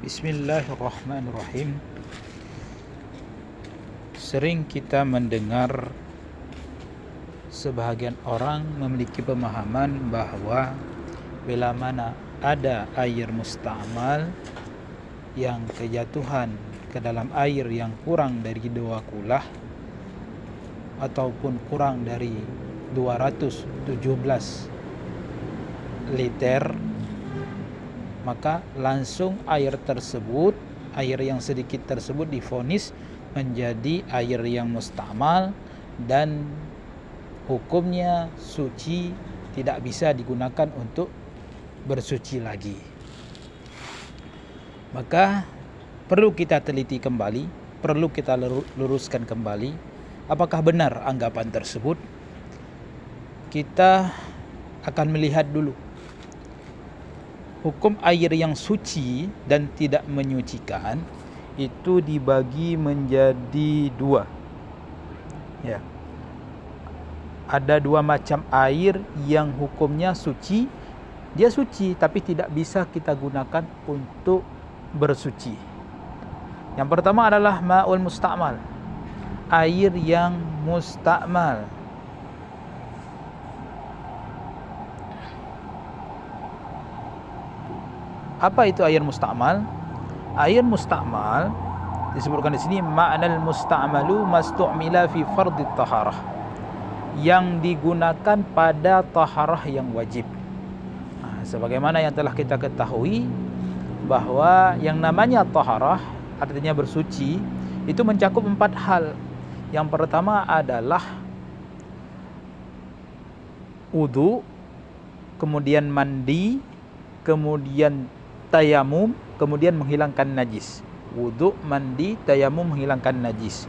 Bismillahirrahmanirrahim. Sering kita mendengar sebahagian orang memiliki pemahaman bahwa bila mana ada air musta'mal yang kejatuhan ke dalam air yang kurang dari 2 kulah ataupun kurang dari 217 liter, maka langsung air yang sedikit tersebut divonis menjadi air yang musta'mal dan hukumnya suci, tidak bisa digunakan untuk bersuci lagi. Maka perlu kita teliti kembali, perlu kita luruskan kembali apakah benar anggapan tersebut. Kita akan melihat dulu hukum air yang suci dan tidak menyucikan itu dibagi menjadi 2. Ya. Ada 2 macam air yang hukumnya suci. Dia suci tapi tidak bisa kita gunakan untuk bersuci. Yang pertama adalah ma'ul musta'mal. Air yang musta'mal. Apa itu air musta'mal? Air musta'mal disebutkan di sini ma'nal musta'malu mastu'mila fi fardhit taharah, yang digunakan pada taharah yang wajib. Sebagaimana yang telah kita ketahui bahwa yang namanya taharah artinya bersuci itu mencakup 4 hal. Yang pertama adalah wudu, kemudian mandi, kemudian tayamum, kemudian menghilangkan najis. Wudu, mandi, tayamum, menghilangkan najis.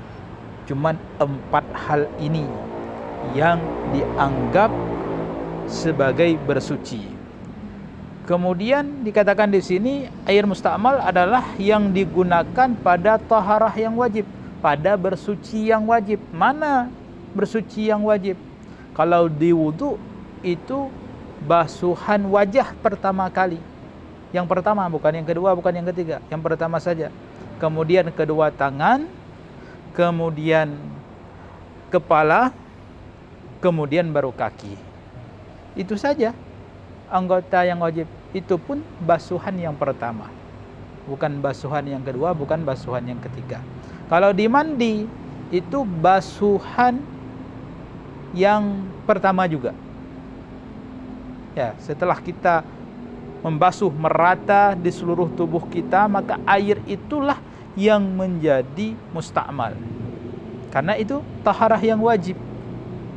Cuman 4 hal ini yang dianggap sebagai bersuci. Kemudian dikatakan di sini air musta'mal adalah yang digunakan pada taharah yang wajib, pada bersuci yang wajib. Mana bersuci yang wajib? Kalau di wudu itu basuhan wajah pertama kali. Yang pertama, bukan yang kedua, bukan yang ketiga, yang pertama saja. Kemudian kedua tangan, kemudian kepala, kemudian baru kaki. Itu saja anggota yang wajib. Itu pun basuhan yang pertama, bukan basuhan yang kedua, bukan basuhan yang ketiga. Kalau di mandi itu basuhan yang pertama juga. Ya, setelah kita membasuh merata di seluruh tubuh kita, maka air itulah yang menjadi musta'mal. Karena itu taharah yang wajib.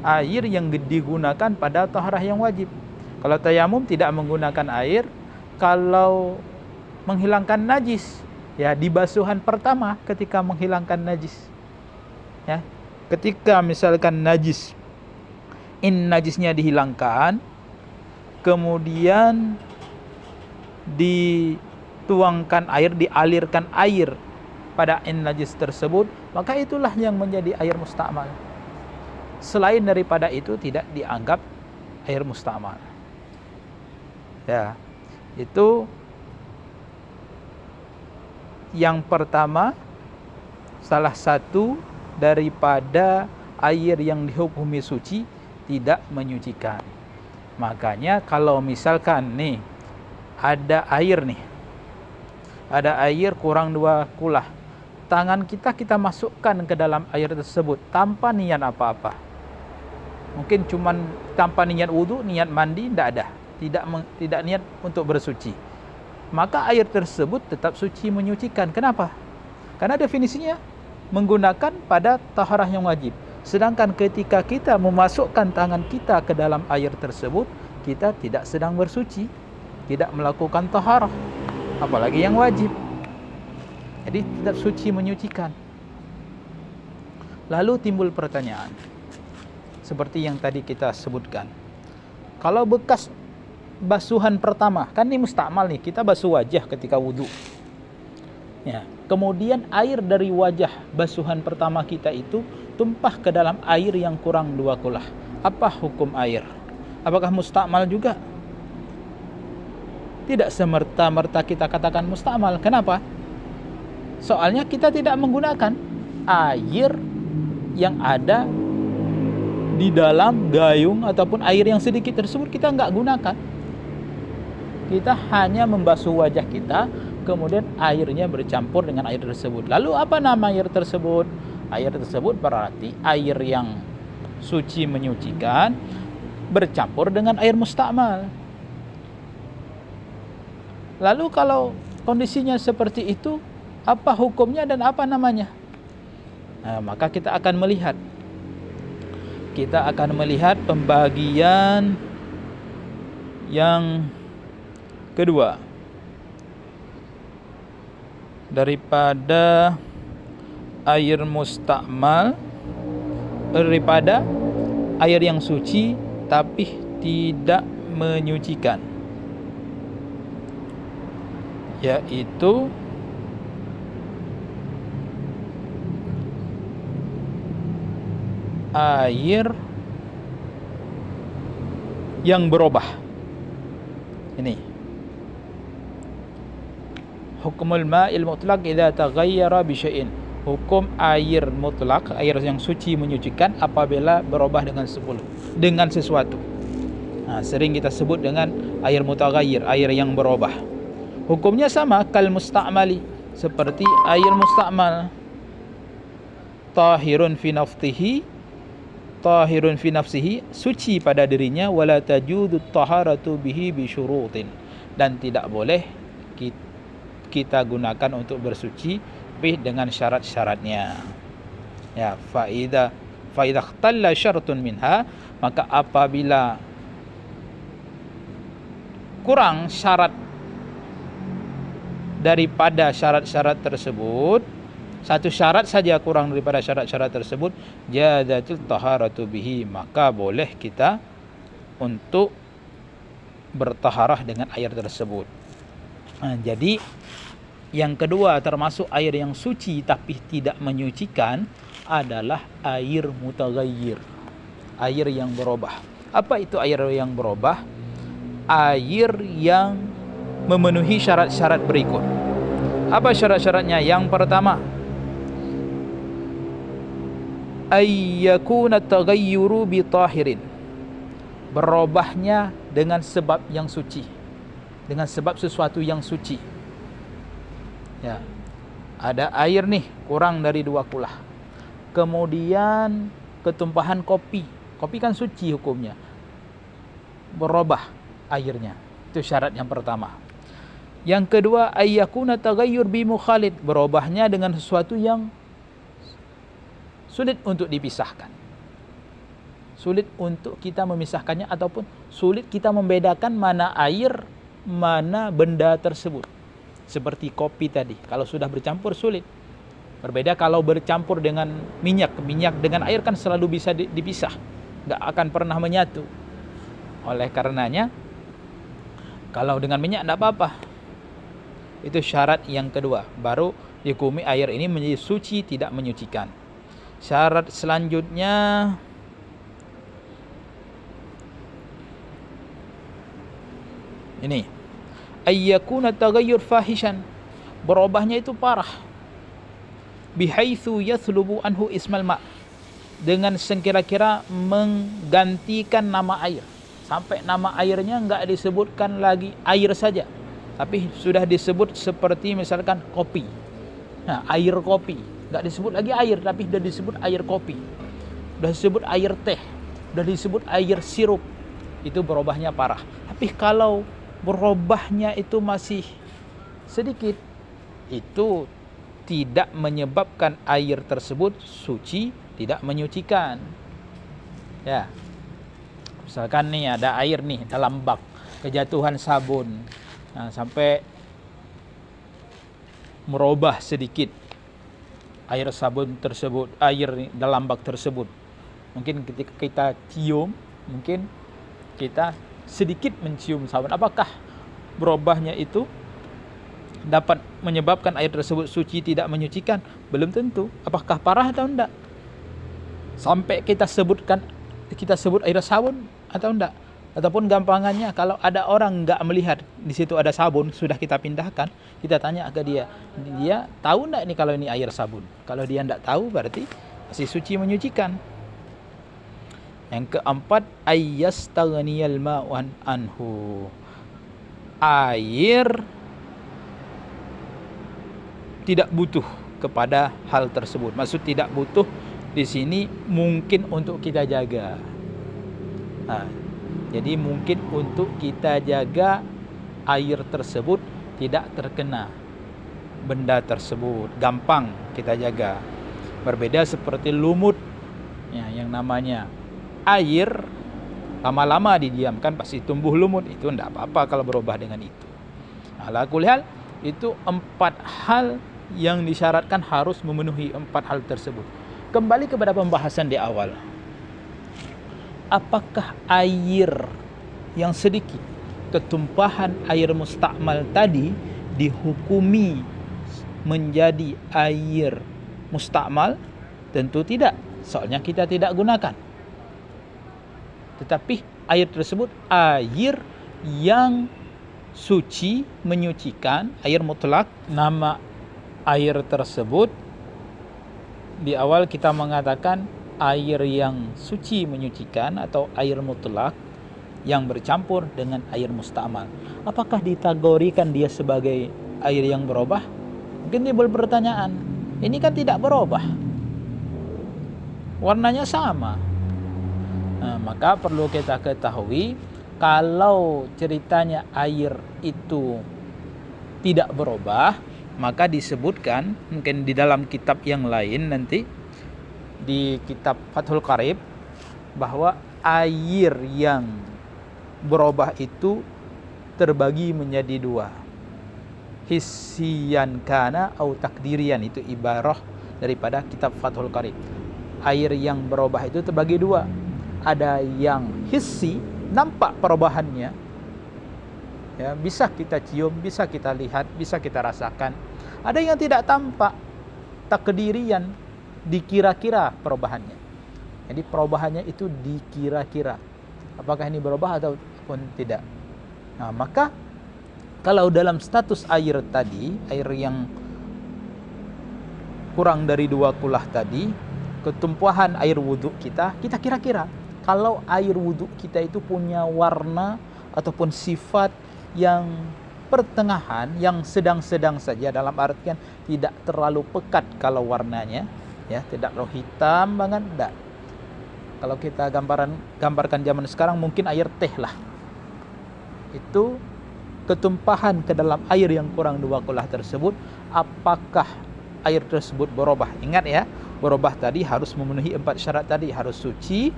Air yang digunakan pada taharah yang wajib. Kalau tayamum tidak menggunakan air. Kalau menghilangkan najis, ya di basuhan pertama ketika menghilangkan najis. Ya, ketika misalkan najisnya dihilangkan, kemudian dituangkan air, dialirkan air pada najis tersebut, maka itulah yang menjadi air musta'mal. Selain daripada itu tidak dianggap air musta'mal. Ya, itu yang pertama, salah satu daripada air yang dihukumi suci tidak menyucikan. Makanya kalau misalkan nih ada air kurang 2 kulah, tangan kita masukkan ke dalam air tersebut tanpa niat apa-apa. Mungkin cuman tanpa niat wudu, niat mandi, tidak niat untuk bersuci, maka air tersebut tetap suci menyucikan. Kenapa? Karena definisinya menggunakan pada taharah yang wajib. Sedangkan ketika kita memasukkan tangan kita ke dalam air tersebut, kita tidak sedang bersuci, tidak melakukan taharah, apalagi yang wajib. Jadi tetap suci menyucikan. Lalu timbul pertanyaan seperti yang tadi kita sebutkan. Kalau bekas basuhan pertama, kan ini musta'mal nih, kita basuh wajah ketika wudu. Ya, kemudian air dari wajah basuhan pertama kita itu tumpah ke dalam air yang kurang 2 kulah. Apa hukum air? Apakah musta'mal juga? Tidak semerta-merta kita katakan mustakmal. Kenapa? Soalnya kita tidak menggunakan air yang ada di dalam gayung ataupun air yang sedikit tersebut, kita nggak gunakan. Kita hanya membasuh wajah kita, kemudian airnya bercampur dengan air tersebut. Lalu apa nama air tersebut? Air tersebut berarti air yang suci menyucikan bercampur dengan air mustakmal. Lalu kalau kondisinya seperti itu, apa hukumnya dan apa namanya? Nah, maka kita akan melihat. Kita akan melihat pembagian yang kedua daripada air mustakmal, daripada air yang suci tapi tidak menyucikan, yaitu air yang berubah. Ini hukumul ma'il mutlaq idza taghayyara bi syai'in. Hukum air mutlak, air yang suci menyucikan apabila berubah dengan sesuatu. Nah, sering kita sebut dengan air mutaghayyir, air yang berubah. Hukumnya sama kal mustakmali, seperti air mustakmal. Tahirun fi nafsihi, suci pada dirinya, wala tajudu taharatu bihi bi syurutin, dan tidak boleh kita gunakan untuk bersuci dengan syarat-syaratnya. Ya, faida ikhtalla syartun minha, maka apabila kurang syarat daripada syarat-syarat tersebut, satu syarat saja kurang daripada syarat-syarat tersebut, jazatul taharatu bihi, maka boleh kita untuk bertaharah dengan air tersebut. Nah, jadi yang kedua termasuk air yang suci tapi tidak menyucikan adalah air mutaghayyir, air yang berubah. Apa itu air yang berubah? Air yang memenuhi syarat-syarat berikut. Apa syarat-syaratnya? Yang pertama, ayyakuna taghayyuru bi tahirin, berubahnya dengan sebab yang suci, dengan sebab sesuatu yang suci. Ya, ada air nih kurang dari 2 kulah, kemudian ketumpahan kopi kan suci hukumnya, berubah airnya. Itu syarat yang pertama. Yang kedua, ayyakuna taghayyur bi mukhalid, berubahnya dengan sesuatu yang sulit untuk dipisahkan, sulit untuk kita memisahkannya, ataupun sulit kita membedakan mana air, mana benda tersebut. Seperti kopi tadi, kalau sudah bercampur sulit. Berbeda kalau bercampur dengan minyak dengan air kan selalu bisa dipisah, nggak akan pernah menyatu. Oleh karenanya, kalau dengan minyak tidak apa-apa. Itu syarat yang kedua, baru dihukumi air ini menjadi suci, tidak menyucikan. Syarat selanjutnya ini, ayyakuna taghayyur fahishan, berubahnya itu parah, bihaitsu yathlubu anhu ismal ma, dengan sekira-kira menggantikan nama air, sampai nama airnya enggak disebutkan lagi air saja, tapi sudah disebut seperti misalkan kopi. Nah, air kopi, enggak disebut lagi air, tapi sudah disebut air kopi, sudah disebut air teh, sudah disebut air sirup. Itu berubahnya parah. Tapi kalau berubahnya itu masih sedikit, itu tidak menyebabkan air tersebut suci, tidak menyucikan. Ya, misalkan nih ada air nih dalam bak, kejatuhan sabun, nah, sampai merubah sedikit air sabun tersebut, air dalam bak tersebut. Mungkin ketika kita cium, mungkin kita sedikit mencium sabun, apakah berubahnya itu dapat menyebabkan air tersebut suci, tidak menyucikan? Belum tentu. Apakah parah atau enggak? Sampai kita sebut air sabun atau enggak? Ataupun gampangannya, kalau ada orang nggak melihat di situ ada sabun, sudah kita pindahkan, kita tanya ke dia, dia tahu nggak ini kalau ini air sabun? Kalau dia nggak tahu, berarti masih suci menyucikan. Yang keempat, ayyastaghniyal ma'u anhu. Air tidak butuh kepada hal tersebut. Maksud tidak butuh di sini mungkin untuk kita jaga. Jadi mungkin untuk kita jaga air tersebut tidak terkena benda tersebut, gampang kita jaga. Berbeda seperti lumut, ya, yang namanya air lama-lama didiamkan pasti tumbuh lumut, itu tidak apa-apa kalau berubah dengan itu. Ala kulli hal, itu 4 hal yang disyaratkan harus memenuhi 4 hal tersebut. Kembali kepada pembahasan di awal. Apakah air yang sedikit, ketumpahan air mustakmal tadi dihukumi menjadi air mustakmal? Tentu tidak, soalnya kita tidak gunakan. Tetapi air tersebut air yang suci, menyucikan, air mutlak. Nama air tersebut di awal kita mengatakan air yang suci menyucikan atau air mutlak yang bercampur dengan air mustakmal. Apakah dikategorikan dia sebagai air yang berubah? Mungkin timbul pertanyaan, ini kan tidak berubah, warnanya sama. Maka perlu kita ketahui, kalau ceritanya air itu tidak berubah, maka disebutkan mungkin di dalam kitab yang lain nanti, di kitab Fathul Qarib, bahwa air yang berubah itu terbagi menjadi 2, hissiyan kana atau takdirian. Itu ibarah daripada kitab Fathul Qarib. Air yang berubah itu terbagi 2. Ada yang hissi, nampak perubahannya, ya, bisa kita cium, bisa kita lihat, bisa kita rasakan. Ada yang tidak tampak, takdirian, dikira-kira perubahannya. Jadi perubahannya itu dikira-kira, apakah ini berubah ataupun tidak. Maka kalau dalam status air tadi, air yang kurang dari 2 kulah tadi, ketumpahan air wudhu kita kira-kira. Kalau air wudhu kita itu punya warna ataupun sifat yang pertengahan, yang sedang-sedang saja, dalam artian tidak terlalu pekat kalau warnanya, ya, tidak terlalu hitam banget, enggak. Kalau kita gambarkan zaman sekarang mungkin air teh lah. Itu ketumpahan ke dalam air yang kurang 2 kulah tersebut, apakah air tersebut berubah? Ingat ya, berubah tadi harus memenuhi 4 syarat tadi, harus suci,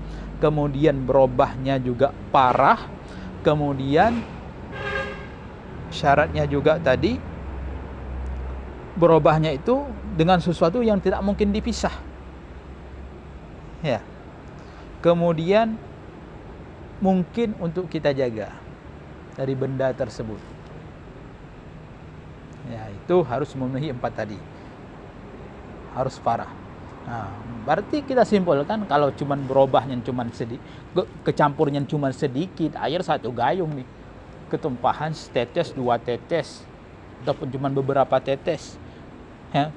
kemudian berubahnya juga parah, kemudian syaratnya juga tadi berubahnya itu dengan sesuatu yang tidak mungkin dipisah, ya. Kemudian mungkin untuk kita jaga dari benda tersebut, ya, itu harus memenuhi 4 tadi, harus parah. Berarti kita simpulkan kalau cuman berubahnya cuman sedikit, kecampurnya cuman sedikit, air 1 gayung nih, ketumpahan setetes 2 tetes ataupun cuman beberapa tetes, ya,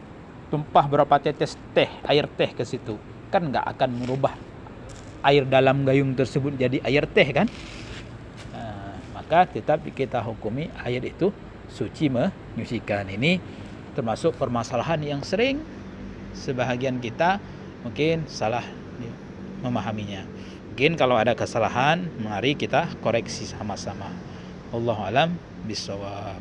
tumpah berapa tetes teh, air teh ke situ, kan nggak akan merubah air dalam gayung tersebut jadi air teh kan. Maka tetap kita hukumi air itu suci menyucikan. Ini termasuk permasalahan yang sering sebahagian kita mungkin salah memahaminya. Mungkin kalau ada kesalahan, mari kita koreksi sama-sama. Wallahu alam bishawab.